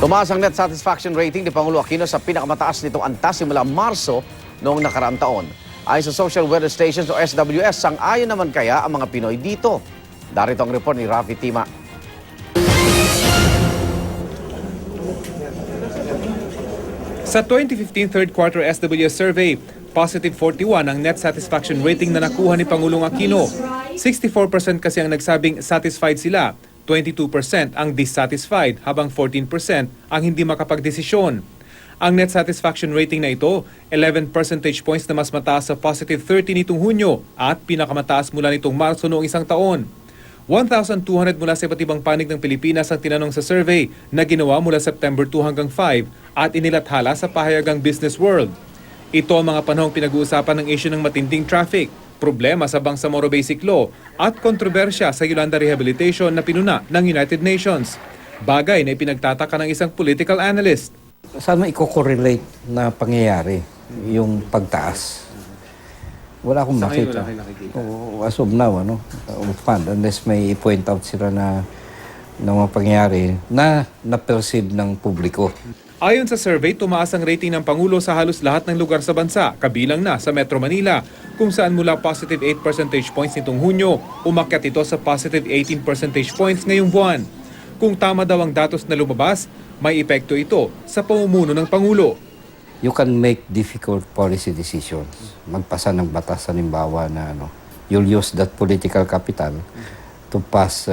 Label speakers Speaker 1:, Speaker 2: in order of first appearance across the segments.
Speaker 1: Tumaas ang net satisfaction rating ni Pangulo Aquino sa pinakamataas nitong antas simula Marso noong nakaraang taon. Ayon sa Social Weather Stations o SWS, sang-ayon naman kaya ang mga Pinoy dito. Darito ang report ni Rafi Tima.
Speaker 2: Sa 2015 third quarter SWS survey, positive 41 ang net satisfaction rating na nakuha ni Pangulong Aquino. 64% kasi ang nagsabing satisfied sila, 22% ang dissatisfied, habang 14% ang hindi makapagdesisyon. Ang net satisfaction rating na ito, 11 percentage points na mas mataas sa positive 30 nitong Hunyo at pinakamataas mula nitong Marso noong isang taon. 1,200 mula sa iba't ibang panig ng Pilipinas ang tinanong sa survey na ginawa mula September 2 hanggang 5 at inilathala sa pahayagang Business World. Ito ang mga panahong pinag-uusapan ng issue ng matinding traffic, problema sa Bangsamoro Basic Law at kontrobersya sa Yolanda Rehabilitation na pinuna ng United Nations. Bagay na ipinagtataka ng isang political analyst.
Speaker 3: Saan mo i-correlate na pangyayari yung pagtaas? Wala akong makita. As of now, unless may i-point out sila na mga pangyayari na na-perceive ng publiko.
Speaker 2: Ayon sa survey, tumaas ang rating ng Pangulo sa halos lahat ng lugar sa bansa, kabilang na sa Metro Manila, kung saan mula positive 8 percentage points nitong Hunyo, umakyat ito sa positive 18 percentage points ngayong buwan. Kung tama daw ang datos na lumabas, may epekto ito sa pamumuno ng Pangulo.
Speaker 3: You can make difficult policy decisions. Magpasa ng batas, halimbawa na you'll use that political capital to pass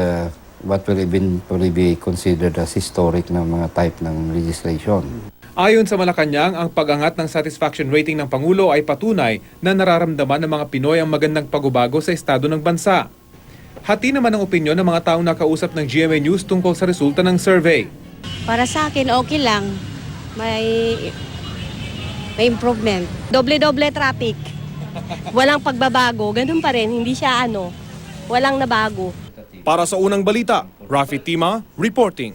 Speaker 3: what will eventually be considered as historic na mga type ng legislation.
Speaker 2: Ayon sa Malacanang, ang pag-angat ng satisfaction rating ng Pangulo ay patunay na nararamdaman ng mga Pinoy ang magandang pagbabago sa estado ng bansa. Hati naman ang opinyon ng mga taong nakausap ng GMA News tungkol sa resulta ng survey.
Speaker 4: Para sa akin, okay lang. May improvement. Doble-doble traffic. Walang pagbabago. Ganun pa rin. Hindi siya walang nabago.
Speaker 2: Para sa unang balita, Rafi Tima reporting.